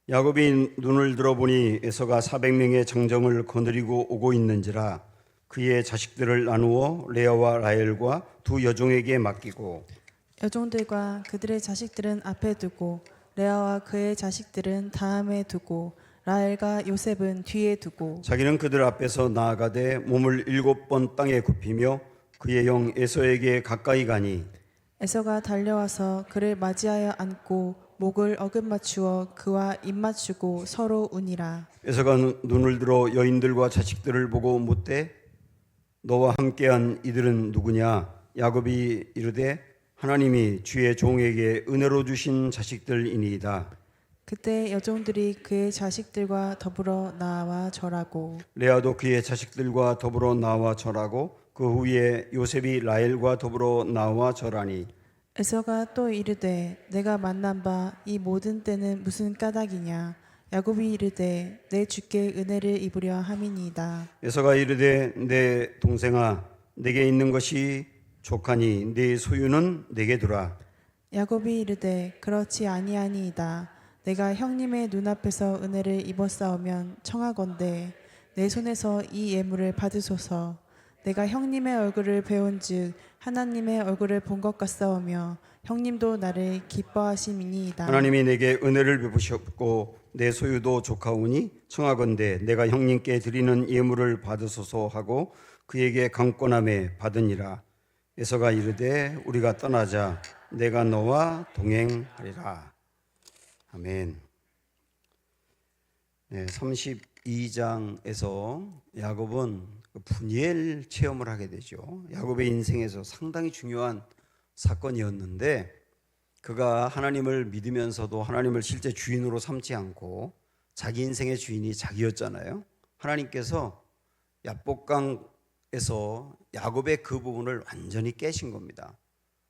야곱이 눈을 들어보니 에서가 400명의 장정을 거느리고 오고 있는지라 그의 자식들을 나누어 레아와 라헬과 두 여종에게 맡기고 여종들과 그들의 자식들은 앞에 두고 레아와 그의 자식들은 다음에 두고 라헬과 요셉은 뒤에 두고 자기는 그들 앞에서 나아가되 몸을 7번 땅에 굽히며 그의 형 에서에게 가까이 가니 에서가 달려와서 그를 맞이하여 안고 목을 어긋맞추어 그와 입맞추고 서로 우니라. 에서가 눈을 들어 여인들과 자식들을 보고 묻되 너와 함께한 이들은 누구냐? 야곱이 이르되 하나님이 주의 종에게 은혜로 주신 자식들이니이다. 그때 여종들이 그의 자식들과 더불어 나와 절하고 레아도 그의 자식들과 더불어 나와 절하고 그 후에 요셉이 라헬과 더불어 나와 절하니 에서가 또 이르되 내가 만난 바 이 모든 때는 무슨 까닭이냐. 야곱이 이르되 내 주께 은혜를 입으려 함이니이다. 에서가 이르되 내 동생아 내게 있는 것이 족하니 네 소유는 내게 두라. 야곱이 이르되 그렇지 아니하니이다. 내가 형님의 눈앞에서 은혜를 입었사오면 청하건대 내 손에서 이 예물을 받으소서. 내가 형님의 얼굴을 배운즉 하나님의 얼굴을 본 것 같사오며 형님도 나를 기뻐하심이니이다. 하나님이 내게 은혜를 베푸셨고 내 소유도 족하오니 청하건대 내가 형님께 드리는 예물을 받으소서 하고 그에게 강권함에 받으니라. 에서가 이르되 우리가 떠나자 내가 너와 동행하리라. 아멘. 네, 32장에서 야곱은 분이엘 체험을 하게 되죠. 야곱의 인생에서 상당히 중요한 사건이었는데 그가 하나님을 믿으면서도 하나님을 실제 주인으로 삼지 않고 자기 인생의 주인이 자기였잖아요. 하나님께서 야복강에서 야곱의 그 부분을 완전히 깨신 겁니다.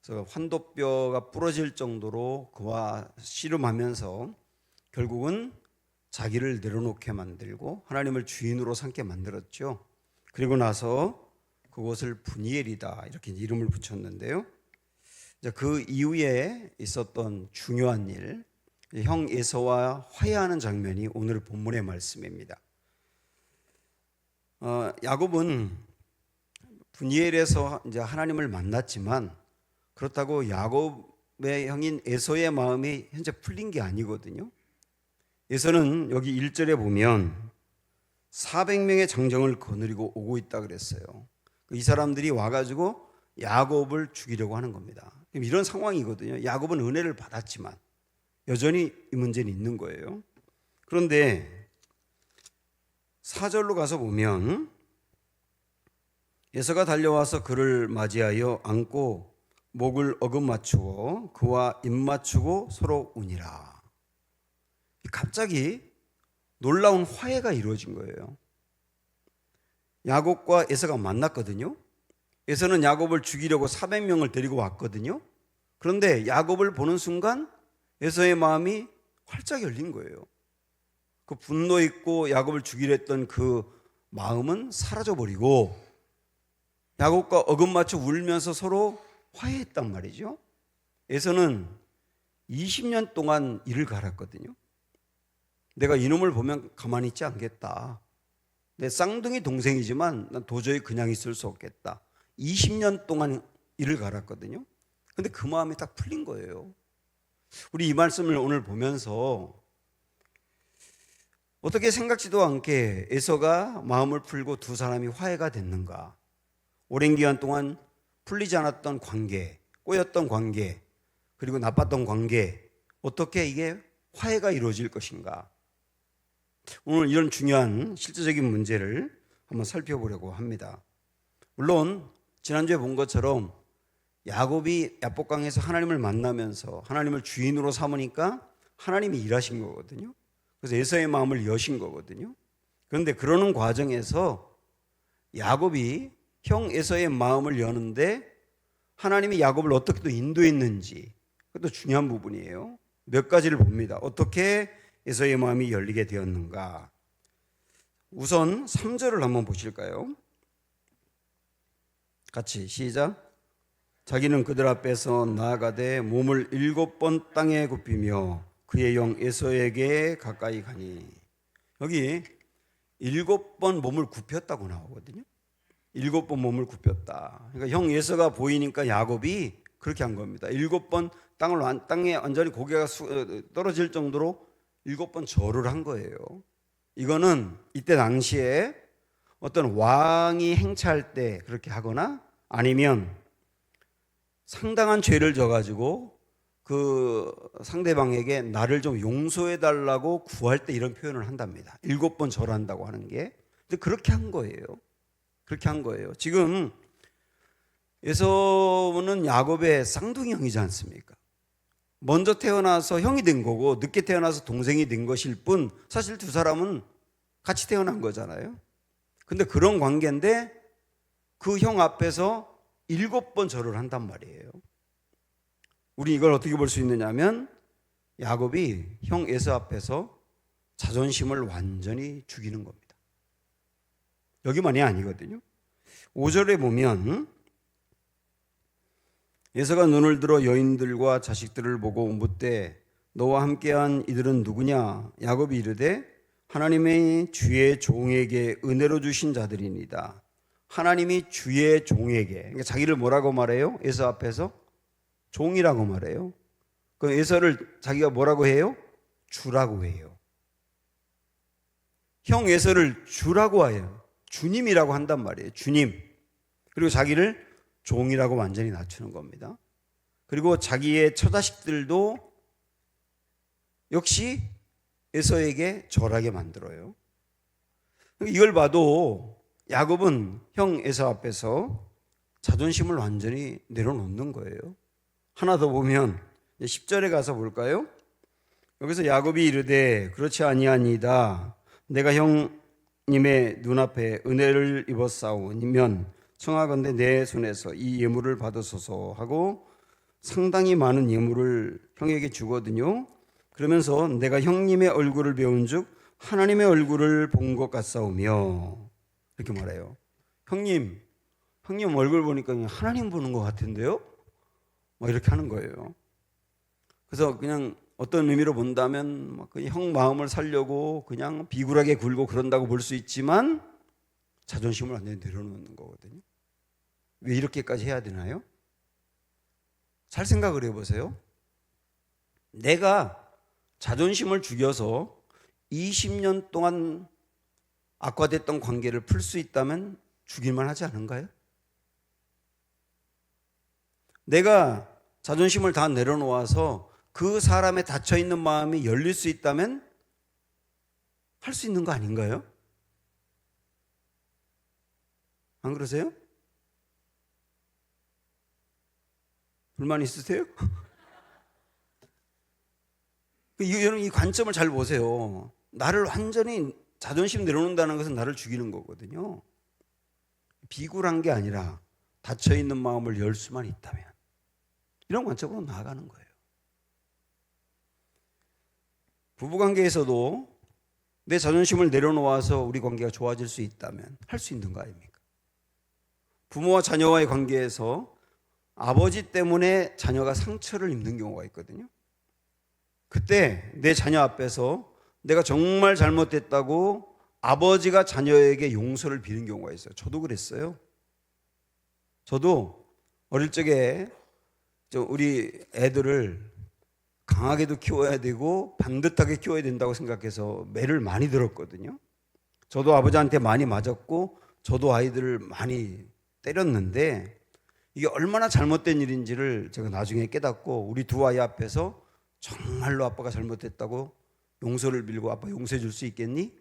그래서 환도뼈가 부러질 정도로 그와 씨름하면서 결국은 자기를 내려놓게 만들고 하나님을 주인으로 삼게 만들었죠. 그리고 나서 그곳을 분이엘이다 이렇게 이름을 붙였는데요. 그 이후에 있었던 중요한 일, 형 에서와 화해하는 장면이 오늘 본문의 말씀입니다. 야곱은 분이엘에서 이제 하나님을 만났지만 그렇다고 야곱의 형인 에서의 마음이 현재 풀린 게 아니거든요. 에서는 여기 1절에 보면 400명의 장정을 거느리고 오고 있다 그랬어요. 이 사람들이 와가지고 야곱을 죽이려고 하는 겁니다. 이런 상황이거든요. 야곱은 은혜를 받았지만 여전히 이 문제는 있는 거예요. 그런데 4절로 가서 보면 에서가 달려와서 그를 맞이하여 안고 목을 어긋맞추고 그와 입맞추고 서로 우니라. 갑자기 놀라운 화해가 이루어진 거예요. 야곱과 에서가 만났거든요. 에서는 야곱을 죽이려고 400명을 데리고 왔거든요. 그런데 야곱을 보는 순간 에서의 마음이 활짝 열린 거예요. 그 분노 있고 야곱을 죽이려 했던 그 마음은 사라져버리고 야곱과 어긋맞춰 울면서 서로 화해했단 말이죠. 에서는 20년 동안 이를 갈았거든요. 내가 이놈을 보면 가만히 있지 않겠다. 내 쌍둥이 동생이지만 난 도저히 그냥 있을 수 없겠다. 20년 동안 이를 갈았거든요. 근데 그 마음이 딱 풀린 거예요. 우리 이 말씀을 오늘 보면서 어떻게 생각지도 않게 에서가 마음을 풀고 두 사람이 화해가 됐는가? 오랜 기간 동안 풀리지 않았던 관계, 꼬였던 관계, 그리고 나빴던 관계, 어떻게 이게 화해가 이루어질 것인가? 오늘 이런 중요한 실제적인 문제를 한번 살펴보려고 합니다. 물론 지난주에 본 것처럼 야곱이 야복강에서 하나님을 만나면서 하나님을 주인으로 삼으니까 하나님이 일하신 거거든요. 그래서 에서의 마음을 여신 거거든요. 그런데 그러는 과정에서 야곱이 형 에서의 마음을 여는데 하나님이 야곱을 어떻게 또 인도했는지 그것도 중요한 부분이에요. 몇 가지를 봅니다. 어떻게 에서의 마음이 열리게 되었는가. 우선 3절을 한번 보실까요? 같이 시작. 자기는 그들 앞에서 나아가되 몸을 7번 땅에 굽히며 그의 형 에서에게 가까이 가니. 여기 7번 몸을 굽혔다고 나오거든요. 7번 몸을 굽혔다. 그러니까 형 에서가 보이니까 야곱이 그렇게 한 겁니다. 7번 땅에 완전히 고개가 떨어질 정도로 7번 절을 한 거예요. 이거는 이때 당시에 어떤 왕이 행차할 때 그렇게 하거나 아니면 상당한 죄를 져가지고 그 상대방에게 나를 좀 용서해 달라고 구할 때 이런 표현을 한답니다. 7번 절한다고 하는 게. 근데 그렇게 한 거예요. 그렇게 한 거예요. 지금 에서는 야곱의 쌍둥이 형이지 않습니까? 먼저 태어나서 형이 된 거고 늦게 태어나서 동생이 된 것일 뿐 사실 두 사람은 같이 태어난 거잖아요. 근데 그런 관계인데 그 형 앞에서 7번 절을 한단 말이에요. 우리 이걸 어떻게 볼 수 있느냐면 야곱이 형 에서 앞에서 자존심을 완전히 죽이는 겁니다. 여기만이 아니거든요. 5절에 보면 에서가 눈을 들어 여인들과 자식들을 보고 묻되 너와 함께한 이들은 누구냐? 야곱이 이르되 하나님의 주의 종에게 은혜로 주신 자들이니이다. 하나님이 주의 종에게, 그러니까 자기를 뭐라고 말해요? 에서 앞에서 종이라고 말해요. 그 에서를 자기가 뭐라고 해요? 주라고 해요. 형 에서를 주라고 해요. 주님이라고 한단 말이에요. 주님. 그리고 자기를 종이라고 완전히 낮추는 겁니다. 그리고 자기의 처자식들도 역시 에서에게 절하게 만들어요. 이걸 봐도 야곱은 형 에서 앞에서 자존심을 완전히 내려놓는 거예요. 하나 더 보면 10절에 가서 볼까요? 여기서 야곱이 이르되 그렇지 아니하니이다. 내가 형님의 눈앞에 은혜를 입었사오면 청하건대 내 손에서 이 예물을 받으소서 하고 상당히 많은 예물을 형에게 주거든요. 그러면서 내가 형님의 얼굴을 배운즉 하나님의 얼굴을 본 것 같사오며 이렇게 말해요. 형님 얼굴 보니까 하나님 보는 것 같은데요? 뭐 이렇게 하는 거예요. 그래서 그냥 어떤 의미로 본다면 그냥 형 마음을 살려고 그냥 비굴하게 굴고 그런다고 볼 수 있지만 자존심을 완전히 내려놓는 거거든요. 왜 이렇게까지 해야 되나요? 잘 생각을 해보세요. 내가 자존심을 죽여서 20년 동안 악화됐던 관계를 풀 수 있다면 죽일만 하지 않은가요? 내가 자존심을 다 내려놓아서 그 사람의 닫혀있는 마음이 열릴 수 있다면 할 수 있는 거 아닌가요? 안 그러세요? 불만 있으세요? 여러분 이 관점을 잘 보세요. 나를 완전히 자존심 내려놓는다는 것은 나를 죽이는 거거든요. 비굴한 게 아니라 닫혀있는 마음을 열 수만 있다면 이런 관점으로 나아가는 거예요. 부부관계에서도 내 자존심을 내려놓아서 우리 관계가 좋아질 수 있다면 할 수 있는 거 아닙니까? 부모와 자녀와의 관계에서 아버지 때문에 자녀가 상처를 입는 경우가 있거든요. 그때 내 자녀 앞에서 내가 정말 잘못됐다고 아버지가 자녀에게 용서를 비는 경우가 있어요. 저도 그랬어요. 저도 어릴 적에 우리 애들을 강하게도 키워야 되고 반듯하게 키워야 된다고 생각해서 매를 많이 들었거든요. 저도 아버지한테 많이 맞았고 저도 아이들을 많이 때렸는데 이게 얼마나 잘못된 일인지를 제가 나중에 깨닫고 우리 두 아이 앞에서 정말로 아빠가 잘못했다고 용서를 빌고 아빠 용서해 줄 수 있겠니?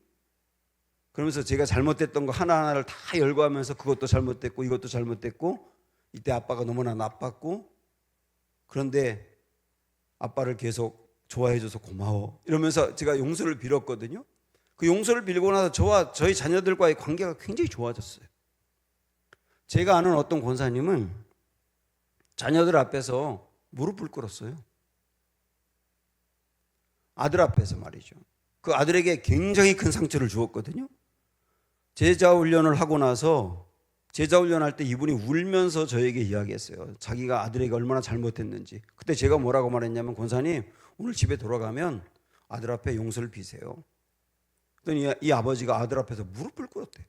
그러면서 제가 잘못됐던 거 하나하나를 다 열거하면서 그것도 잘못됐고 이것도 잘못됐고 이때 아빠가 너무나 나빴고 그런데 아빠를 계속 좋아해줘서 고마워 이러면서 제가 용서를 빌었거든요. 그 용서를 빌고 나서 저와 저희 자녀들과의 관계가 굉장히 좋아졌어요. 제가 아는 어떤 권사님은 자녀들 앞에서 무릎을 꿇었어요. 아들 앞에서 말이죠. 그 아들에게 굉장히 큰 상처를 주었거든요. 제자 훈련을 하고 나서 제자 훈련할 때 이분이 울면서 저에게 이야기했어요. 자기가 아들에게 얼마나 잘못했는지. 그때 제가 뭐라고 말했냐면 권사님 오늘 집에 돌아가면 아들 앞에 용서를 비세요. 그랬더니 이 아버지가 아들 앞에서 무릎을 꿇었대.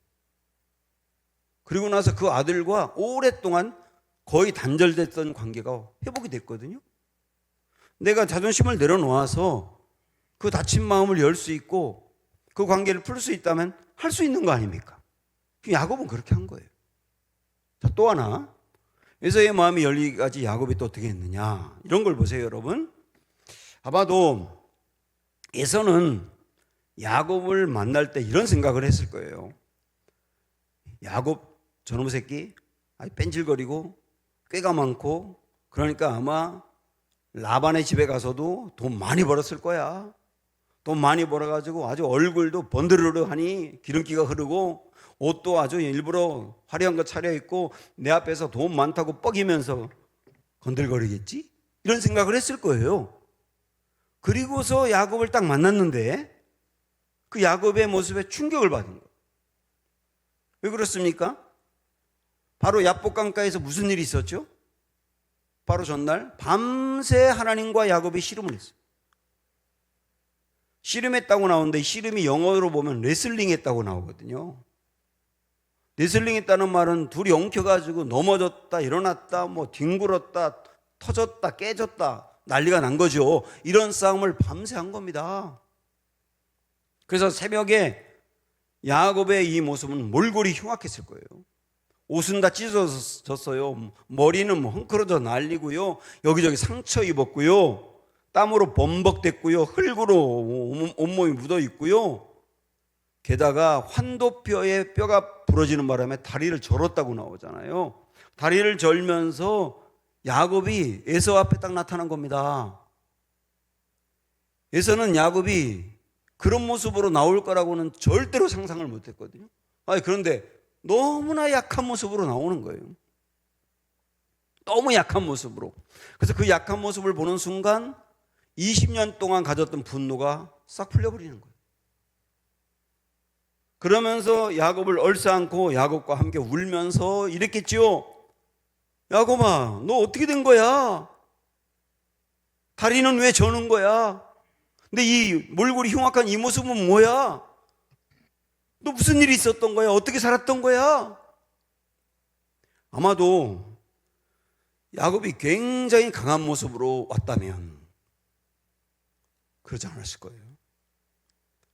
그리고 나서 그 아들과 오랫동안 거의 단절됐던 관계가 회복이 됐거든요. 내가 자존심을 내려놓아서 그 다친 마음을 열 수 있고 그 관계를 풀 수 있다면 할 수 있는 거 아닙니까? 야곱은 그렇게 한 거예요. 자, 또 하나, 에서의 마음이 열리기까지 야곱이 또 어떻게 했느냐, 이런 걸 보세요. 여러분, 아마도 에서는 야곱을 만날 때 이런 생각을 했을 거예요. 야곱 저놈 새끼 아주 뺀질거리고 꾀가 많고, 그러니까 아마 라반의 집에 가서도 돈 많이 벌었을 거야. 돈 많이 벌어가지고 아주 얼굴도 번드르르하니 기름기가 흐르고 옷도 아주 일부러 화려한 거 차려입고 내 앞에서 돈 많다고 뻐기면서 건들거리겠지? 이런 생각을 했을 거예요. 그리고서 야곱을 딱 만났는데 그 야곱의 모습에 충격을 받은 거예요. 왜 그렇습니까? 바로 야복강가에서 무슨 일이 있었죠? 바로 전날 밤새 하나님과 야곱이 씨름을 했어요. 씨름했다고 나오는데 씨름이 영어로 보면 레슬링 했다고 나오거든요. 레슬링 했다는 말은 둘이 엉켜가지고 넘어졌다 일어났다 뭐 뒹굴었다 터졌다 깨졌다 난리가 난 거죠. 이런 싸움을 밤새 한 겁니다. 그래서 새벽에 야곱의 이 모습은 몰골이 흉악했을 거예요. 옷은 다 찢어졌어요. 머리는 뭐 헝클어져 날리고요. 여기저기 상처 입었고요. 땀으로 범벅됐고요. 흙으로 온몸이 묻어 있고요. 게다가 환도뼈에 뼈가 부러지는 바람에 다리를 절었다고 나오잖아요. 다리를 절면서 야곱이 에서 앞에 딱 나타난 겁니다. 에서는 야곱이 그런 모습으로 나올 거라고는 절대로 상상을 못했거든요. 그런데 너무나 약한 모습으로 나오는 거예요. 너무 약한 모습으로. 그래서 그 약한 모습을 보는 순간 20년 동안 가졌던 분노가 싹 풀려버리는 거예요. 그러면서 야곱을 얼싸안고 야곱과 함께 울면서 이랬겠지요. 야곱아, 너 어떻게 된 거야? 다리는 왜 저는 거야? 근데 이 몰골이 흉악한 이 모습은 뭐야? 너 무슨 일이 있었던 거야? 어떻게 살았던 거야? 아마도 야곱이 굉장히 강한 모습으로 왔다면 그러지 않았을 거예요.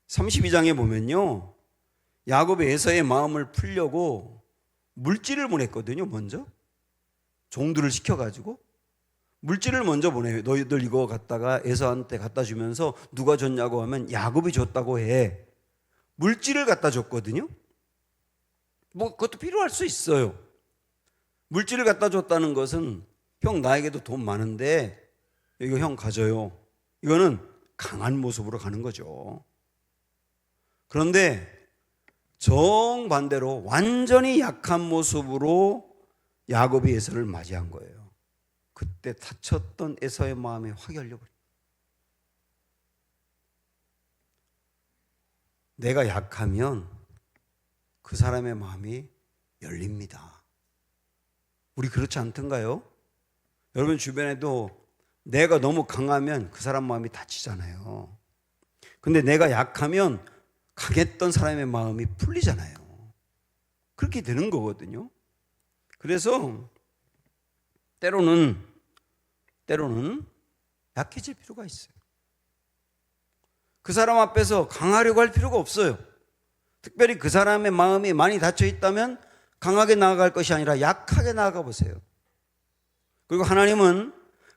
32장에 보면요, 야곱이 에서의 마음을 풀려고 물질을 보냈거든요. 먼저 종들을 시켜가지고 물질을 먼저 보내요. 너희들 이거 갖다가 에서한테 갖다 주면서 누가 줬냐고 하면 야곱이 줬다고 해. 물질을 갖다 줬거든요. 뭐 그것도 필요할 수 있어요. 물질을 갖다 줬다는 것은 형 나에게도 돈 많은데 이거 형 가져요. 이거는 강한 모습으로 가는 거죠. 그런데 정반대로 완전히 약한 모습으로 야곱이 에서를 맞이한 거예요. 그때 다쳤던 에서의 마음이 확 열려버려요. 내가 약하면 그 사람의 마음이 열립니다. 우리 그렇지 않던가요? 여러분 주변에도 내가 너무 강하면 그 사람 마음이 다치잖아요. 근데 내가 약하면 강했던 사람의 마음이 풀리잖아요. 그렇게 되는 거거든요. 그래서 때로는 약해질 필요가 있어요. 그 사람 앞에서 강하려고 할 필요가 없어요. 특별히 그 사람의 마음이 많이 닫혀 있다면 강하게 나아갈 것이 아니라 약하게 나아가 보세요. 그리고 하나님은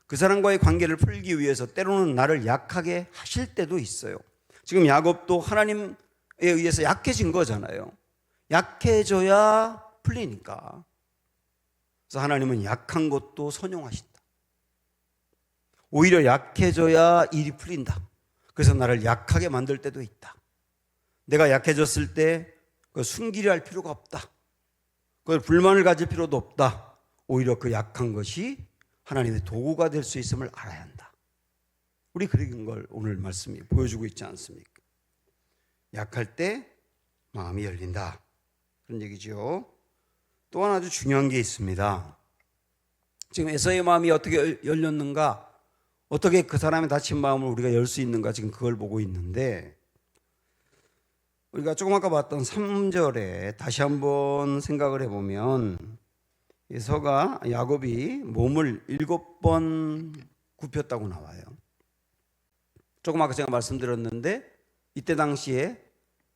그 사람과의 관계를 풀기 위해서 때로는 나를 약하게 하실 때도 있어요. 지금 야곱도 하나님에 의해서 약해진 거잖아요. 약해져야 풀리니까. 그래서 하나님은 약한 것도 선용하신다. 오히려 약해져야 일이 풀린다. 그래서 나를 약하게 만들 때도 있다. 내가 약해졌을 때 그걸 숨기려 할 필요가 없다. 그걸 불만을 가질 필요도 없다. 오히려 그 약한 것이 하나님의 도구가 될 수 있음을 알아야 한다. 우리 그런 걸 오늘 말씀이 보여주고 있지 않습니까? 약할 때 마음이 열린다. 그런 얘기죠. 또 하나 아주 중요한 게 있습니다. 지금 에서의 마음이 어떻게 열렸는가? 어떻게 그 사람의 다친 마음을 우리가 열 수 있는가, 지금 그걸 보고 있는데, 우리가 조금 아까 봤던 3절에 다시 한번 생각을 해보면 에서가 야곱이 몸을 7번 굽혔다고 나와요. 조금 아까 제가 말씀드렸는데 이때 당시에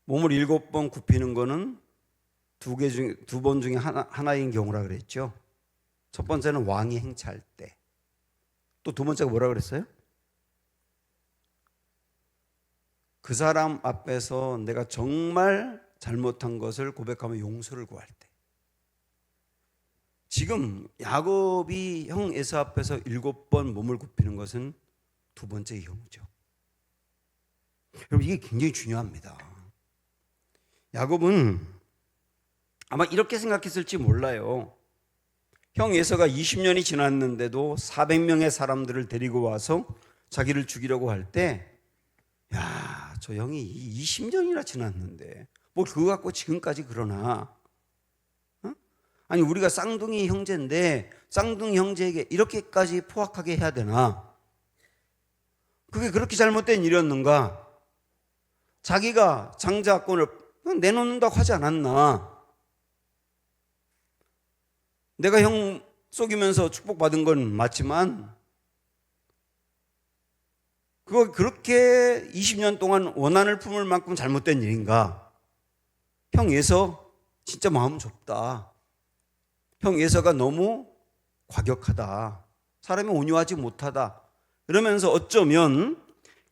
몸을 7번 굽히는 거는 두 번 중에 하나인 경우라 그랬죠. 첫 번째는 왕이 행차할 때, 또 두 번째가 뭐라 그랬어요? 그 사람 앞에서 내가 정말 잘못한 것을 고백하며 용서를 구할 때. 지금 야곱이 형 에서 앞에서 7번 몸을 굽히는 것은 두 번째 경우죠. 여러분, 이게 굉장히 중요합니다. 야곱은 아마 이렇게 생각했을지 몰라요. 형 에서가 20년이 지났는데도 400명의 사람들을 데리고 와서 자기를 죽이려고 할 때, 야, 저 형이 20년이나 지났는데 뭘 그거 갖고 지금까지 그러나? 어? 아니, 우리가 쌍둥이 형제인데 쌍둥이 형제에게 이렇게까지 포악하게 해야 되나? 그게 그렇게 잘못된 일이었는가? 자기가 장자권을 내놓는다고 하지 않았나? 내가 형 속이면서 축복받은 건 맞지만 그거 그렇게 20년 동안 원한을 품을 만큼 잘못된 일인가? 형 예서 진짜 마음 좁다. 형 예서가 너무 과격하다. 사람이 온유하지 못하다. 이러면서 어쩌면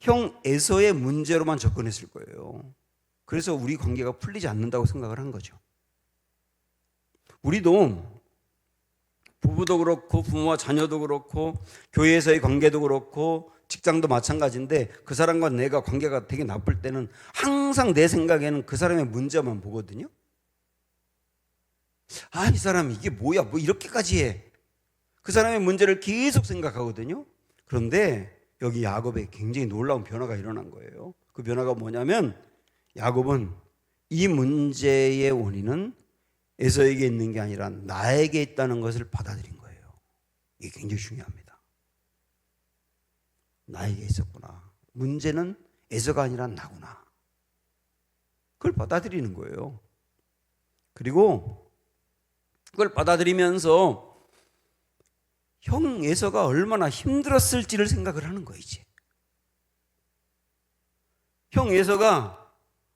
형 에서의 문제로만 접근했을 거예요. 그래서 우리 관계가 풀리지 않는다고 생각을 한 거죠. 우리도 부부도 그렇고 부모와 자녀도 그렇고 교회에서의 관계도 그렇고 직장도 마찬가지인데 그 사람과 내가 관계가 되게 나쁠 때는 항상 내 생각에는 그 사람의 문제만 보거든요. 아, 이 사람 이게 뭐야, 뭐 이렇게까지 해. 그 사람의 문제를 계속 생각하거든요. 그런데 여기 야곱에 굉장히 놀라운 변화가 일어난 거예요. 그 변화가 뭐냐면 야곱은 이 문제의 원인은 에서에게 있는 게 아니라 나에게 있다는 것을 받아들인 거예요. 이게 굉장히 중요합니다. 나에게 있었구나. 문제는 에서가 아니라 나구나. 그걸 받아들이는 거예요. 그리고 그걸 받아들이면서 형 에서가 얼마나 힘들었을지를 생각을 하는 거예요, 이제. 형 에서가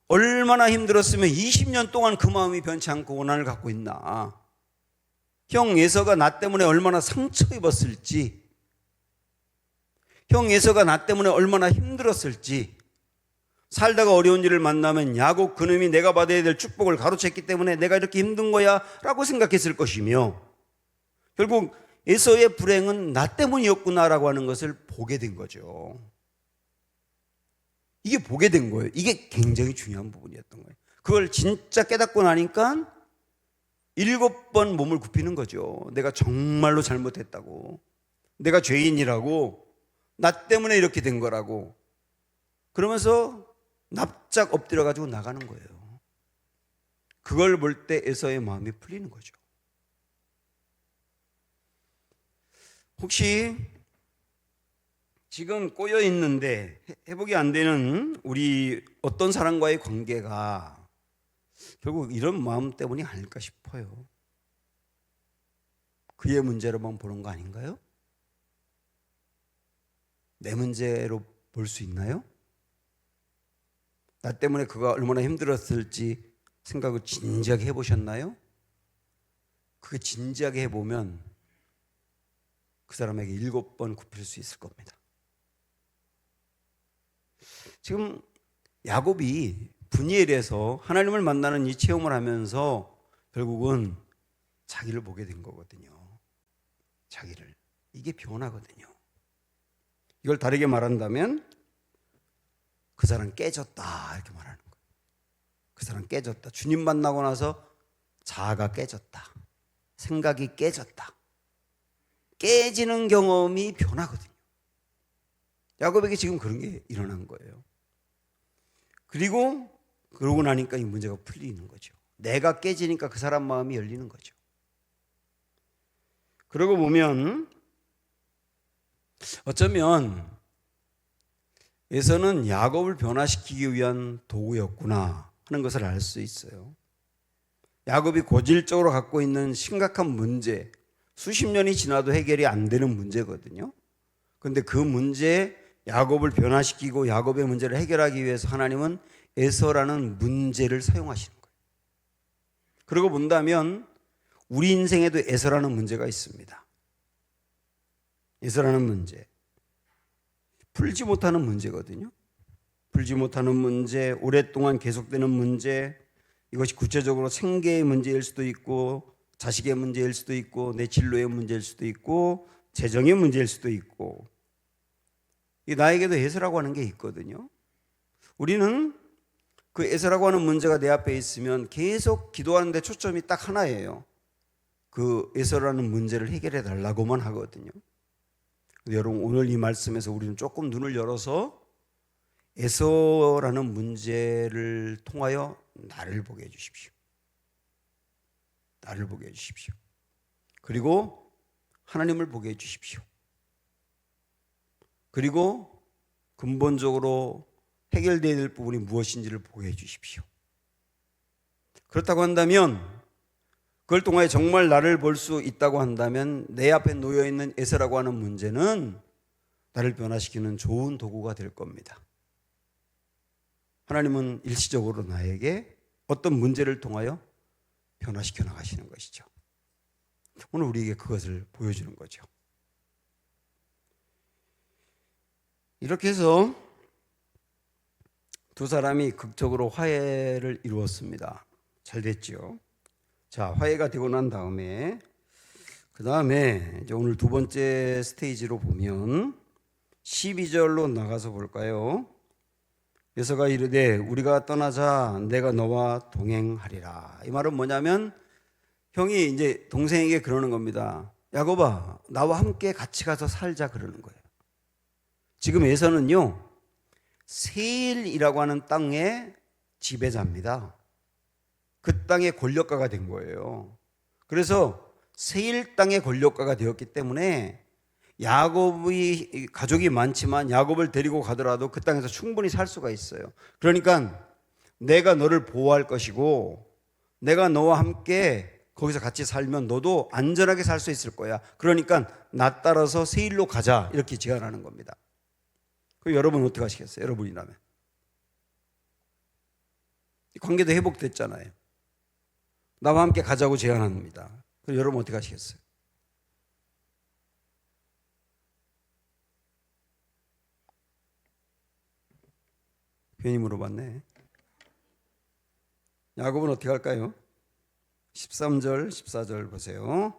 얼마나 힘들었으면 20년 동안 그 마음이 변치 않고 원한을 갖고 있나. 형 에서가 나 때문에 얼마나 상처 입었을지, 형 에서가 나 때문에 얼마나 힘들었을지, 살다가 어려운 일을 만나면 야곱 그놈이 내가 받아야 될 축복을 가로챘기 때문에 내가 이렇게 힘든 거야 라고 생각했을 것이며, 결국 에서의 불행은 나 때문이었구나라고 하는 것을 보게 된 거죠. 이게 보게 된 거예요. 이게 굉장히 중요한 부분이었던 거예요. 그걸 진짜 깨닫고 나니까 7번 몸을 굽히는 거죠. 내가 정말로 잘못했다고, 내가 죄인이라고, 나 때문에 이렇게 된 거라고. 그러면서 납작 엎드려 가지고 나가는 거예요. 그걸 볼 때 에서의 마음이 풀리는 거죠. 혹시 지금 꼬여 있는데 회복이 안 되는 우리 어떤 사람과의 관계가 결국 이런 마음 때문이 아닐까 싶어요. 그의 문제로만 보는 거 아닌가요? 내 문제로 볼 수 있나요? 나 때문에 그가 얼마나 힘들었을지 생각을 진지하게 해보셨나요? 그게 진지하게 해보면 그 사람에게 7번 굽힐 수 있을 겁니다. 지금 야곱이 분이엘에서 하나님을 만나는 이 체험을 하면서 결국은 자기를 보게 된 거거든요. 자기를. 이게 변화거든요. 이걸 다르게 말한다면 그 사람 깨졌다 이렇게 말하는 거예요. 그 사람 깨졌다. 주님 만나고 나서 자아가 깨졌다. 생각이 깨졌다. 깨지는 경험이 변하거든요. 야곱에게 지금 그런 게 일어난 거예요. 그러고 나니까 이 문제가 풀리는 거죠. 내가 깨지니까 그 사람 마음이 열리는 거죠. 그러고 보면 어쩌면 에서는 야곱을 변화시키기 위한 도구였구나 하는 것을 알 수 있어요. 야곱이 고질적으로 갖고 있는 심각한 문제, 수십 년이 지나도 해결이 안 되는 문제거든요. 그런데 그 문제에 야곱을 변화시키고 야곱의 문제를 해결하기 위해서 하나님은 에서라는 문제를 사용하시는 거예요. 그러고 본다면 우리 인생에도 에서라는 문제가 있습니다. 에서라는 문제. 풀지 못하는 문제거든요. 풀지 못하는 문제, 오랫동안 계속되는 문제, 이것이 구체적으로 생계의 문제일 수도 있고 자식의 문제일 수도 있고 내 진로의 문제일 수도 있고 재정의 문제일 수도 있고, 이 나에게도 에서라고 하는 게 있거든요. 우리는 그 에서라고 하는 문제가 내 앞에 있으면 계속 기도하는데 초점이 딱 하나예요. 그 에서라는 문제를 해결해 달라고만 하거든요. 여러분, 오늘 이 말씀에서 우리는 조금 눈을 열어서 에서라는 문제를 통하여 나를 보게 해주십시오. 나를 보게 해주십시오. 그리고 하나님을 보게 해주십시오. 그리고 근본적으로 해결되어야 될 부분이 무엇인지를 보게 해주십시오. 그렇다고 한다면, 그걸 통하여 정말 나를 볼 수 있다고 한다면 내 앞에 놓여있는 에서라고 하는 문제는 나를 변화시키는 좋은 도구가 될 겁니다. 하나님은 일시적으로 나에게 어떤 문제를 통하여 변화시켜 나가시는 것이죠. 오늘 우리에게 그것을 보여주는 거죠. 이렇게 해서 두 사람이 극적으로 화해를 이루었습니다. 잘 됐죠. 자, 화해가 되고 난 다음에 그 다음에 이제 오늘 두 번째 스테이지로 보면 12절로 나가서 볼까요? 에서가 이르되 우리가 떠나자 내가 너와 동행하리라. 이 말은 뭐냐면 형이 이제 동생에게 그러는 겁니다. 야곱아, 나와 함께 같이 가서 살자 그러는 거예요. 지금 에서는요, 세일이라고 하는 땅의 지배자입니다. 그 땅의 권력가가 된 거예요. 그래서 세일 땅의 권력가가 되었기 때문에 야곱이 가족이 많지만 야곱을 데리고 가더라도 그 땅에서 충분히 살 수가 있어요. 그러니까 내가 너를 보호할 것이고 내가 너와 함께 거기서 같이 살면 너도 안전하게 살 수 있을 거야. 그러니까 나 따라서 세일로 가자 이렇게 제안하는 겁니다. 그럼 여러분 어떻게 하시겠어요? 여러분이라면. 관계도 회복됐잖아요. 나와 함께 가자고 제안합니다. 그럼 여러분 어떻게 하시겠어요? 괜히 물어봤네. 야곱은 어떻게 할까요? 13절, 14절 보세요.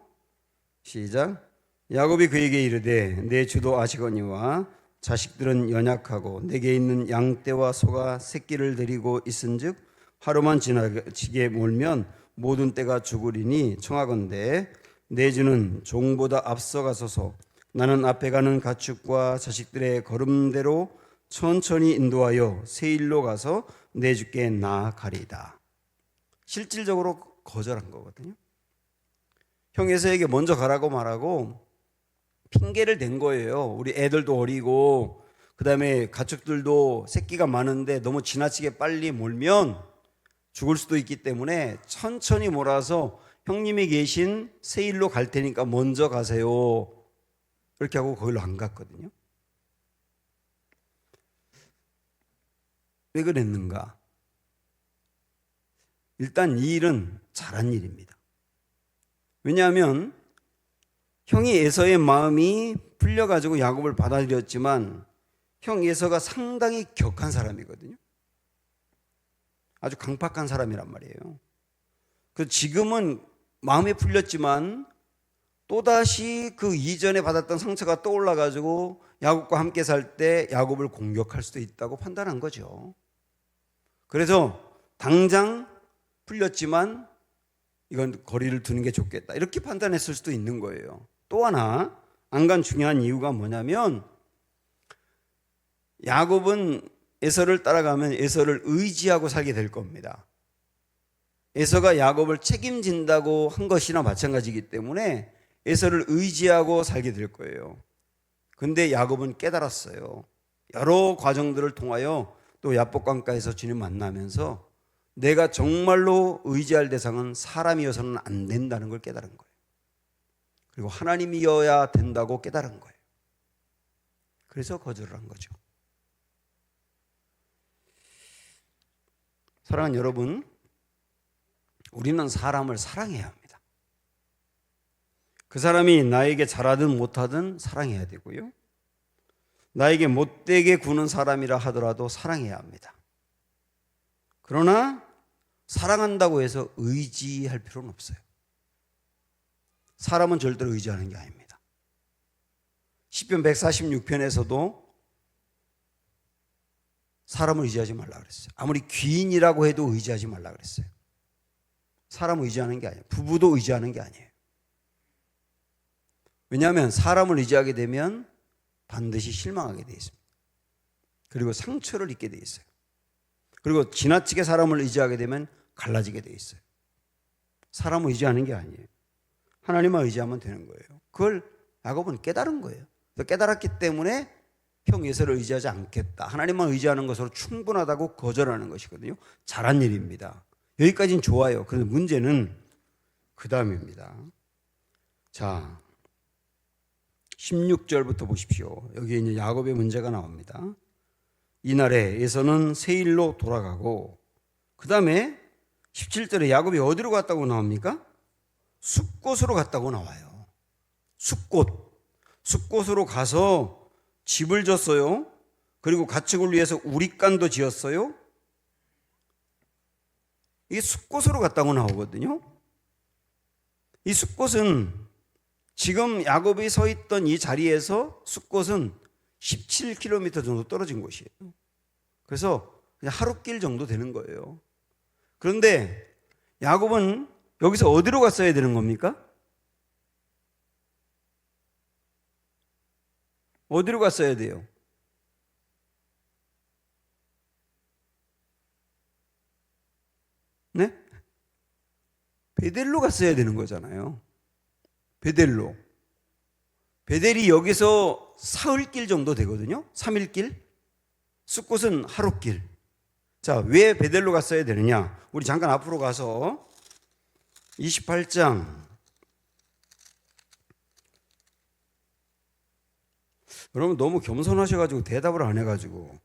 시작. 야곱이 그에게 이르되 내 주도 아시거니와 자식들은 연약하고 내게 있는 양떼와 소가 새끼를 데리고 있은즉 하루만 지나치게 몰면 모든 떼가 죽으리니 청하건대 내 주는 종보다 앞서가소서. 나는 앞에 가는 가축과 자식들의 걸음대로 천천히 인도하여 세일로 가서 내 주께 나아가리이다. 실질적으로 거절한 거거든요. 형 에서에게 먼저 가라고 말하고 핑계를 댄 거예요. 우리 애들도 어리고 그다음에 가축들도 새끼가 많은데 너무 지나치게 빨리 몰면 죽을 수도 있기 때문에 천천히 몰아서 형님이 계신 세일로 갈 테니까 먼저 가세요. 그렇게 하고 거기로 안 갔거든요. 왜 그랬는가? 일단 이 일은 잘한 일입니다. 왜냐하면 형이 에서의 마음이 풀려가지고 야곱을 받아들였지만 형 에서가 상당히 격한 사람이거든요. 아주 강팍한 사람이란 말이에요. 그래서 지금은 마음이 풀렸지만 또다시 그 이전에 받았던 상처가 떠올라가지고 야곱과 함께 살 때 야곱을 공격할 수도 있다고 판단한 거죠. 그래서 당장 풀렸지만 이건 거리를 두는 게 좋겠다 이렇게 판단했을 수도 있는 거예요. 또 하나 안 간 중요한 이유가 뭐냐면 야곱은 에서를 따라가면 에서를 의지하고 살게 될 겁니다. 에서가 야곱을 책임진다고 한 것이나 마찬가지이기 때문에 에서를 의지하고 살게 될 거예요. 근데 야곱은 깨달았어요. 여러 과정들을 통하여 또 야복강가에서 주님 만나면서 내가 정말로 의지할 대상은 사람이어서는 안 된다는 걸 깨달은 거예요. 그리고 하나님이어야 된다고 깨달은 거예요. 그래서 거절을 한 거죠. 사랑하는 여러분, 우리는 사람을 사랑해야 합니다. 그 사람이 나에게 잘하든 못하든 사랑해야 되고요. 나에게 못되게 구는 사람이라 하더라도 사랑해야 합니다. 그러나 사랑한다고 해서 의지할 필요는 없어요. 사람은 절대로 의지하는 게 아닙니다. 시편 146편에서도 사람을 의지하지 말라 그랬어요. 아무리 귀인이라고 해도 의지하지 말라 그랬어요. 사람을 의지하는 게 아니에요. 부부도 의지하는 게 아니에요. 왜냐하면 사람을 의지하게 되면 반드시 실망하게 돼 있습니다. 그리고 상처를 입게 돼 있어요. 그리고 지나치게 사람을 의지하게 되면 갈라지게 돼 있어요. 사람을 의지하는 게 아니에요. 하나님만 의지하면 되는 거예요. 그걸 야곱은 깨달은 거예요. 깨달았기 때문에 형 에서를 의지하지 않겠다. 하나님만 의지하는 것으로 충분하다고 거절하는 것이거든요. 잘한 일입니다. 여기까지는 좋아요. 그런데 문제는 그 다음입니다. 자, 16절부터 보십시오. 여기 이제 야곱의 문제가 나옵니다. 이날에 에서는 세일로 돌아가고, 그 다음에 17절에 야곱이 어디로 갔다고 나옵니까? 숫곳으로 갔다고 나와요. 숫곳으로 가서 집을 졌어요. 그리고 가축을 위해서 우릿간도 지었어요. 이게 숫곳으로 갔다고 나오거든요. 이 숫곳은 지금 야곱이 서 있던 이 자리에서 숫곳은 17km 정도 떨어진 곳이에요. 그래서 그냥 하루길 정도 되는 거예요. 그런데 야곱은 여기서 어디로 갔어야 되는 겁니까? 어디로 갔어야 돼요? 네? 베델로 갔어야 되는 거잖아요. 베델로. 베델이 여기서 사흘길 정도 되거든요. 3일길. 숫곳은 하루길. 자, 왜 베델로 갔어야 되느냐? 우리 잠깐 앞으로 가서 28장. 여러분 너무 겸손하셔가지고 대답을 안 해가지고.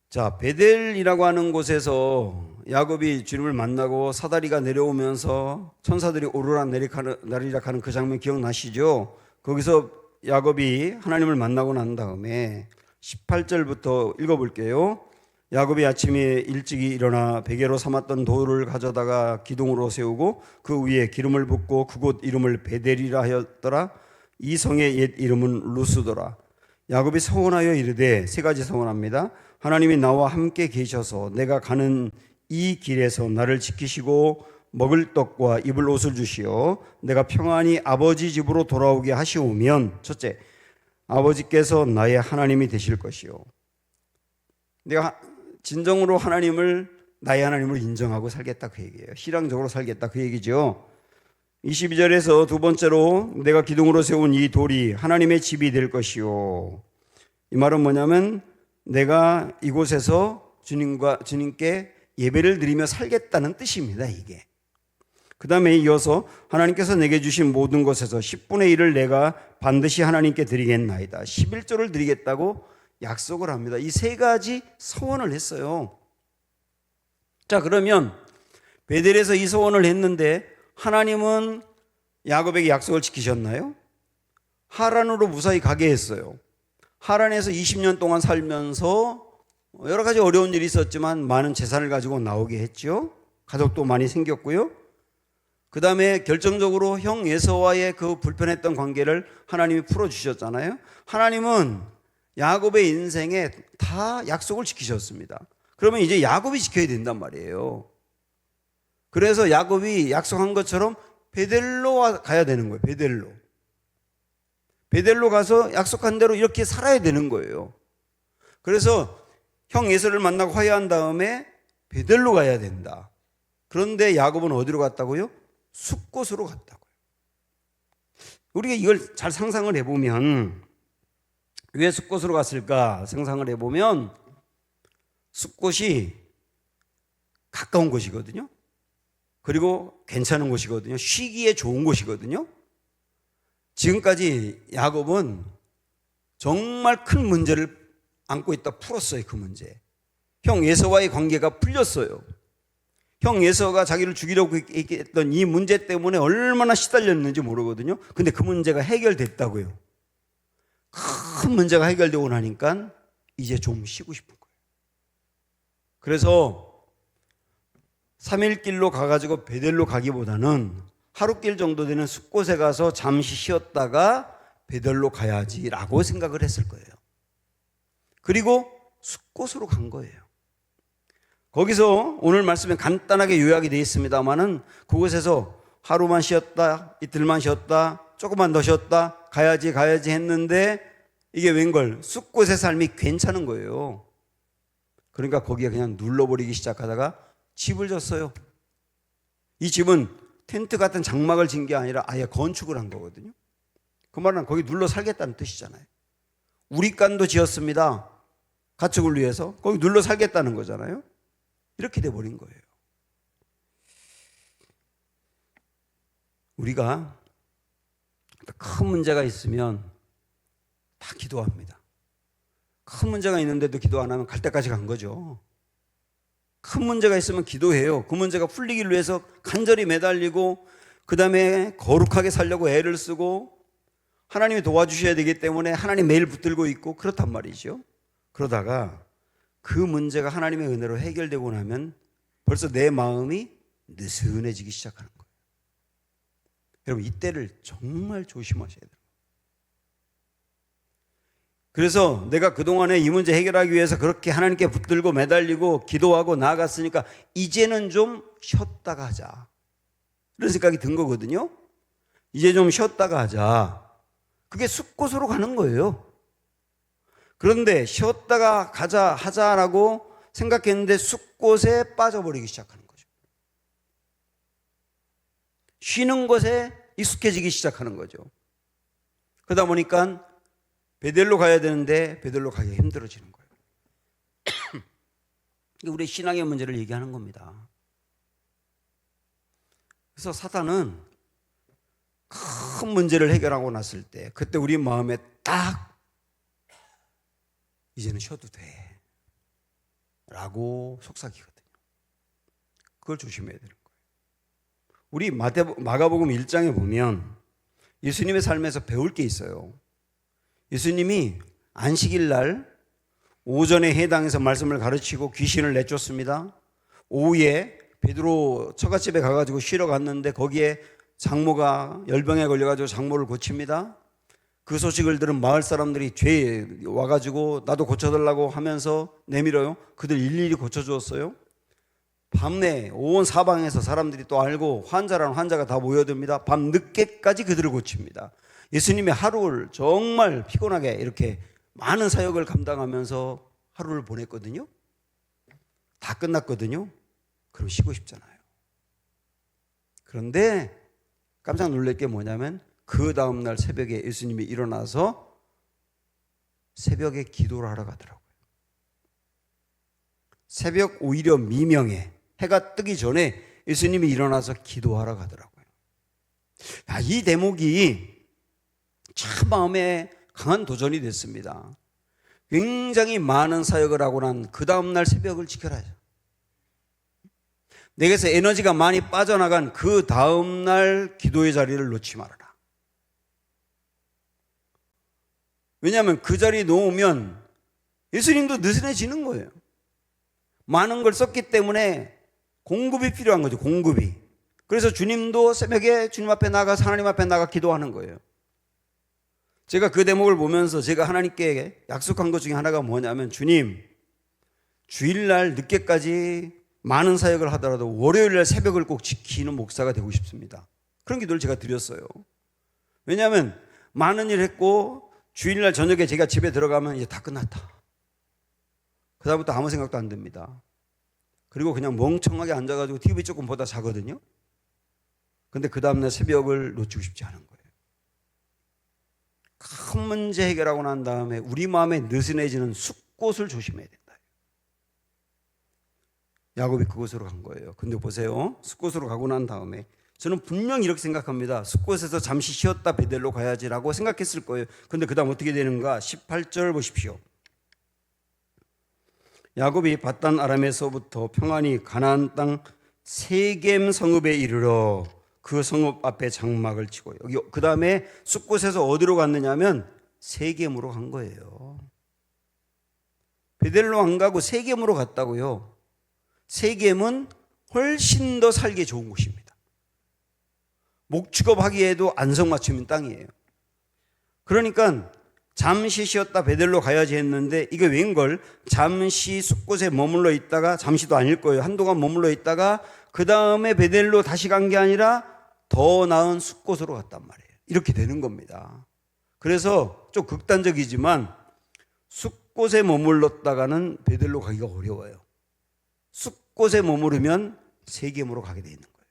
자, 베델이라고 하는 곳에서 야곱이 주님을 만나고 사다리가 내려오면서 천사들이 오르락내리락 하는 그 장면 기억나시죠? 거기서 야곱이 하나님을 만나고 난 다음에 18절부터 읽어볼게요. 야곱이 아침에 일찍이 일어나 베개로 삼았던 돌을 가져다가 기둥으로 세우고 그 위에 기름을 붓고 그곳 이름을 베델이라 하였더라. 이 성의 옛 이름은 루스더라. 야곱이 서원하여 이르되, 세 가지 서원합니다. 하나님이 나와 함께 계셔서 내가 가는 이 길에서 나를 지키시고 먹을 떡과 입을 옷을 주시어 내가 평안히 아버지 집으로 돌아오게 하시오면, 첫째, 아버지께서 나의 하나님이 되실 것이요. 내가 진정으로 하나님을 나의 하나님을 인정하고 살겠다 그 얘기예요. 신앙적으로 살겠다 그 얘기죠. 22절에서 두 번째로 내가 기둥으로 세운 이 돌이 하나님의 집이 될 것이요. 이 말은 뭐냐면 내가 이곳에서 주님께 예배를 드리며 살겠다는 뜻입니다. 이게. 그 다음에 이어서 하나님께서 내게 주신 모든 것에서 10분의 1을 내가 반드시 하나님께 드리겠나이다. 11조를 드리겠다고 약속을 합니다. 이 세 가지 서원을 했어요. 자, 그러면 베델에서 이 서원을 했는데 하나님은 야곱에게 약속을 지키셨나요? 하란으로 무사히 가게 했어요. 하란에서 20년 동안 살면서 여러 가지 어려운 일이 있었지만 많은 재산을 가지고 나오게 했죠. 가족도 많이 생겼고요. 그 다음에 결정적으로 형 에서와의 그 불편했던 관계를 하나님이 풀어주셨잖아요. 하나님은 야곱의 인생에 다 약속을 지키셨습니다. 그러면 이제 야곱이 지켜야 된단 말이에요. 그래서 야곱이 약속한 것처럼 베델로 가야 되는 거예요. 베델로 가서 약속한 대로 이렇게 살아야 되는 거예요. 그래서 형 에서를 만나고 화해한 다음에 베델로 가야 된다. 그런데 야곱은 어디로 갔다고요? 숫곳으로 갔다고요. 우리가 이걸 잘 상상을 해보면 왜 숲곳으로 갔을까 상상을 해보면 숲곳이 가까운 곳이거든요. 그리고 괜찮은 곳이거든요. 쉬기에 좋은 곳이거든요. 지금까지 야곱은 정말 큰 문제를 안고 있다 풀었어요. 그 문제. 형 에서와의 관계가 풀렸어요. 형 에서가 자기를 죽이려고 했던 이 문제 때문에 얼마나 시달렸는지 모르거든요. 근데 그 문제가 해결됐다고요. 큰 문제가 해결되고 나니까 이제 좀 쉬고 싶은 거예요. 그래서 3일 길로 가가지고 베델로 가기보다는 하루길 정도 되는 숲곳에 가서 잠시 쉬었다가 베델로 가야지라고 생각을 했을 거예요. 그리고 숲곳으로 간 거예요. 거기서 오늘 말씀에 간단하게 요약이 되어 있습니다만은 그곳에서 하루만 쉬었다, 이틀만 쉬었다, 조금만 더 쉬었다, 가야지 했는데 이게 웬걸 숲곳의 삶이 괜찮은 거예요. 그러니까 거기에 그냥 눌러버리기 시작하다가 집을 졌어요. 이 집은 텐트 같은 장막을 진 게 아니라 아예 건축을 한 거거든요. 그 말은 거기 눌러 살겠다는 뜻이잖아요. 우리간도 지었습니다. 가축을 위해서. 거기 눌러 살겠다는 거잖아요. 이렇게 돼버린 거예요. 우리가 큰 문제가 있으면 다 기도합니다. 큰 문제가 있는데도 기도 안 하면 갈 때까지 간 거죠. 큰 문제가 있으면 기도해요. 그 문제가 풀리기를 위해서 간절히 매달리고 그 다음에 거룩하게 살려고 애를 쓰고 하나님이 도와주셔야 되기 때문에 하나님 매일 붙들고 있고 그렇단 말이죠. 그러다가 그 문제가 하나님의 은혜로 해결되고 나면 벌써 내 마음이 느슨해지기 시작하는 거예요. 여러분 이때를 정말 조심하셔야 돼요. 그래서 내가 그동안에 이 문제 해결하기 위해서 그렇게 하나님께 붙들고 매달리고 기도하고 나아갔으니까 이제는 좀 쉬었다가 하자. 이런 생각이 든 거거든요. 이제 좀 쉬었다가 하자. 그게 숲곳으로 가는 거예요. 그런데 쉬었다가 가자 하자라고 생각했는데 숲곳에 빠져버리기 시작하는 거죠. 쉬는 것에 익숙해지기 시작하는 거죠. 그러다 보니까 베델로 가야 되는데 베델로 가기가 힘들어지는 거예요. 우리 신앙의 문제를 얘기하는 겁니다. 그래서 사탄은 큰 문제를 해결하고 났을 때 그때 우리 마음에 딱 이제는 쉬어도 돼 라고 속삭이거든요. 그걸 조심해야 되는 거예요. 우리 마가복음 1장에 보면 예수님의 삶에서 배울 게 있어요. 예수님이 안식일 날 오전에 회당에서 말씀을 가르치고 귀신을 내쫓습니다. 오후에 베드로 처갓집에 가가지고 쉬러 갔는데 거기에 장모가 열병에 걸려가지고 장모를 고칩니다. 그 소식을 들은 마을 사람들이 죄에 와가지고 나도 고쳐달라고 하면서 내밀어요. 그들 일일이 고쳐주었어요. 밤내 온 사방에서 사람들이 또 알고 환자라는 환자가 다 모여듭니다. 밤 늦게까지 그들을 고칩니다. 예수님의 하루를 정말 피곤하게 이렇게 많은 사역을 감당하면서 하루를 보냈거든요. 다 끝났거든요. 그럼 쉬고 싶잖아요. 그런데 깜짝 놀랄 게 뭐냐면 그 다음날 새벽에 예수님이 일어나서 새벽에 기도를 하러 가더라고요. 새벽 오히려 미명에 해가 뜨기 전에 예수님이 일어나서 기도하러 가더라고요. 이 대목이 참 마음에 강한 도전이 됐습니다. 굉장히 많은 사역을 하고 난 그 다음날 새벽을 지켜라죠. 내게서 에너지가 많이 빠져나간 그 다음날 기도의 자리를 놓지 말아라. 왜냐하면 그 자리에 놓으면 예수님도 느슨해지는 거예요. 많은 걸 썼기 때문에 공급이 필요한 거죠. 공급이. 그래서 주님도 새벽에 주님 앞에 나가서 하나님 앞에 나가 기도하는 거예요. 제가 그 대목을 보면서 제가 하나님께 약속한 것 중에 하나가 뭐냐면 주님 주일날 늦게까지 많은 사역을 하더라도 월요일날 새벽을 꼭 지키는 목사가 되고 싶습니다. 그런 기도를 제가 드렸어요. 왜냐하면 많은 일 했고 주일날 저녁에 제가 집에 들어가면 이제 다 끝났다. 그 다음부터 아무 생각도 안 듭니다. 그리고 그냥 멍청하게 앉아가지고 TV 조금 보다 자거든요. 근데 그 다음날 새벽을 놓치고 싶지 않은 거예요. 큰 문제 해결하고 난 다음에 우리 마음에 느슨해지는 숫곳을 조심해야 된다. 야곱이 그곳으로 간 거예요. 근데 보세요. 숫곳으로 가고 난 다음에 저는 분명히 이렇게 생각합니다. 숫곳에서 잠시 쉬었다 베델로 가야지라고 생각했을 거예요. 근데 그 다음 어떻게 되는가? 18절 보십시오. 야곱이 밧단 아람에서부터 평안히 가나안 땅 세겜 성읍에 이르러 그 성읍 앞에 장막을 치고, 여기 그 다음에 숫곳에서 어디로 갔느냐면 세겜으로 간 거예요. 베델로 안 가고 세겜으로 갔다고요. 세겜은 훨씬 더 살기 좋은 곳입니다. 목축업하기에도 안성맞춤인 땅이에요. 그러니까 잠시 쉬었다 베델로 가야지 했는데 이게 웬걸, 잠시 숫곳에 머물러 있다가, 잠시도 아닐 거예요, 한동안 머물러 있다가 그 다음에 베델로 다시 간 게 아니라 더 나은 숫곳으로 갔단 말이에요. 이렇게 되는 겁니다. 그래서 좀 극단적이지만 숫곳에 머물렀다가는 베델로 가기가 어려워요. 숫곳에 머무르면 세겜으로 가게 돼 있는 거예요.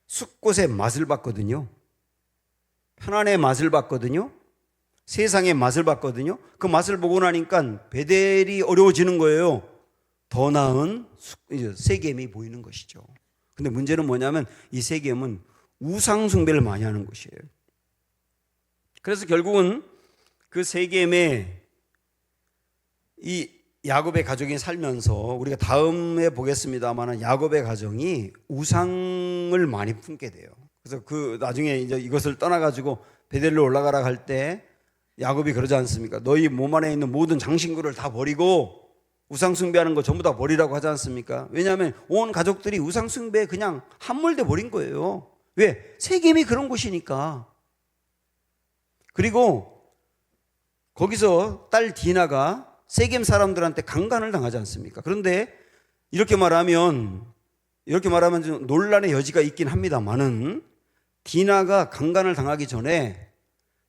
숫곳의 맛을 봤거든요. 편안의 맛을 봤거든요. 세상의 맛을 봤거든요. 그 맛을 보고 나니까 베델이 어려워지는 거예요. 더 나은 세겜이 보이는 것이죠. 근데 문제는 뭐냐면 이 세겜은 우상 숭배를 많이 하는 곳이에요. 그래서 결국은 그 세겜에 이 야곱의 가족이 살면서, 우리가 다음에 보겠습니다만 야곱의 가정이 우상을 많이 품게 돼요. 그래서 그 나중에 이제 이것을 떠나가지고 베델로 올라가라 할 때 야곱이 그러지 않습니까? 너희 몸 안에 있는 모든 장신구를 다 버리고 우상 숭배하는 거 전부 다 버리라고 하지 않습니까? 왜냐하면 온 가족들이 우상 숭배에 그냥 함몰돼 버린 거예요. 왜? 세겜이 그런 곳이니까. 그리고 거기서 딸 디나가 세겜 사람들한테 강간을 당하지 않습니까? 그런데 이렇게 말하면 좀 논란의 여지가 있긴 합니다만은, 디나가 강간을 당하기 전에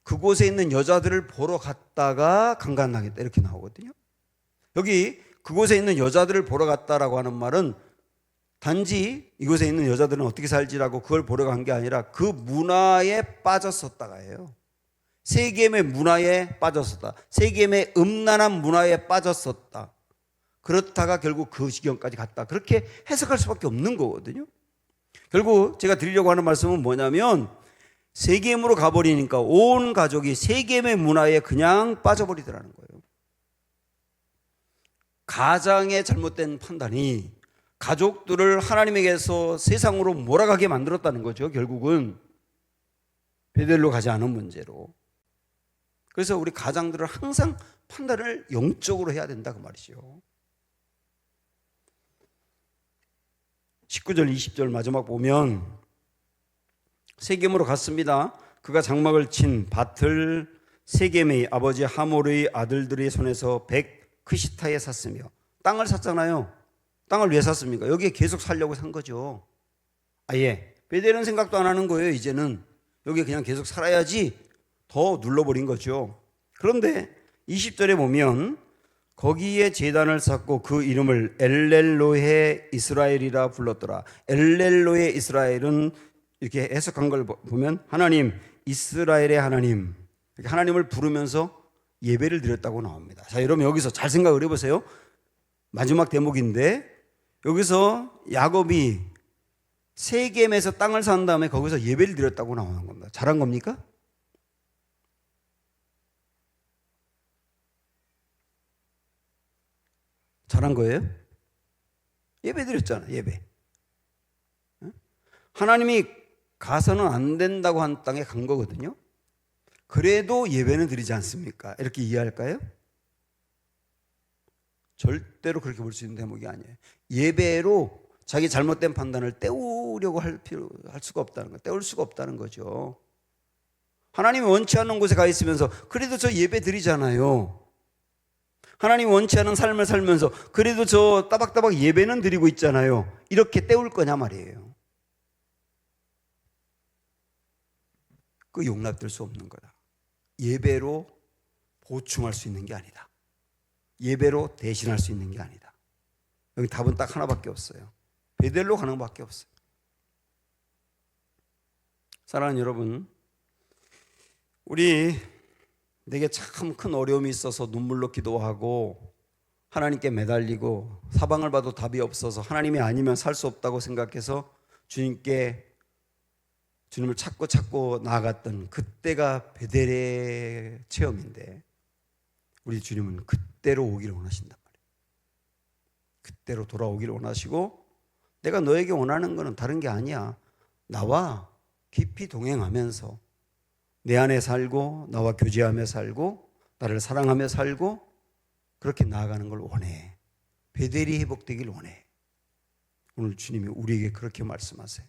그곳에 있는 여자들을 보러 갔다가 강간당했다 이렇게 나오거든요. 여기 그곳에 있는 여자들을 보러 갔다라고 하는 말은 단지 이곳에 있는 여자들은 어떻게 살지라고 그걸 보러 간 게 아니라 그 문화에 빠졌었다가 해요. 세겜의 문화에 빠졌었다. 세겜의 음란한 문화에 빠졌었다. 그렇다가 결국 그 지경까지 갔다. 그렇게 해석할 수밖에 없는 거거든요. 결국 제가 드리려고 하는 말씀은 뭐냐면, 세겜으로 가버리니까 온 가족이 세겜의 문화에 그냥 빠져버리더라는 거예요. 가장의 잘못된 판단이 가족들을 하나님에게서 세상으로 몰아가게 만들었다는 거죠. 결국은 베델로 가지 않은 문제로. 그래서 우리 가장들은 항상 판단을 영적으로 해야 된다 그 말이죠. 19절 20절 마지막 보면 세겜으로 갔습니다. 그가 장막을 친 밭을 세겜의 아버지 하몰의 아들들의 손에서 100 크시타에 샀으며, 땅을 샀잖아요. 땅을 왜 샀습니까? 여기에 계속 살려고 산 거죠. 아예 베델은 생각도 안 하는 거예요. 이제는 여기에 그냥 계속 살아야지 더 눌러버린 거죠. 그런데 20절에 보면 거기에 제단을 쌓고 그 이름을 엘렐로헤 이스라엘이라 불렀더라. 엘렐로헤 이스라엘은 이렇게 해석한 걸 보면 하나님, 이스라엘의 하나님, 이렇게 하나님을 부르면서 예배를 드렸다고 나옵니다. 자, 여러분 여기서 잘 생각을 해보세요. 마지막 대목인데 여기서 야곱이 세겜에서 땅을 산 다음에 거기서 예배를 드렸다고 나오는 겁니다. 잘한 겁니까? 잘한 거예요? 예배 드렸잖아요. 예배. 하나님이 가서는 안 된다고 한 땅에 간 거거든요. 그래도 예배는 드리지 않습니까? 이렇게 이해할까요? 절대로 그렇게 볼 수 있는 대목이 아니에요. 예배로 자기 잘못된 판단을 때우려고 할 수가 없다는 거예요. 때울 수가 없다는 거죠. 하나님이 원치 않는 곳에 가 있으면서 그래도 저 예배 드리잖아요. 하나님 원치 않은 삶을 살면서 그래도 저 따박따박 예배는 드리고 있잖아요. 이렇게 때울 거냐 말이에요. 그 용납될 수 없는 거다. 예배로 보충할 수 있는 게 아니다. 예배로 대신할 수 있는 게 아니다. 여기 답은 딱 하나밖에 없어요. 베델로 가는 것밖에 없어요. 사랑하는 여러분, 내게 참 큰 어려움이 있어서 눈물로 기도하고 하나님께 매달리고 사방을 봐도 답이 없어서 하나님이 아니면 살 수 없다고 생각해서 주님을 찾고 나아갔던 그때가 베델의 체험인데, 우리 주님은 그때로 오기를 원하신단 말이에요. 그때로 돌아오기를 원하시고, 내가 너에게 원하는 것은 다른 게 아니야. 나와 깊이 동행하면서 내 안에 살고 나와 교제하며 살고 나를 사랑하며 살고 그렇게 나아가는 걸 원해. 베델이 회복되길 원해. 오늘 주님이 우리에게 그렇게 말씀하세요.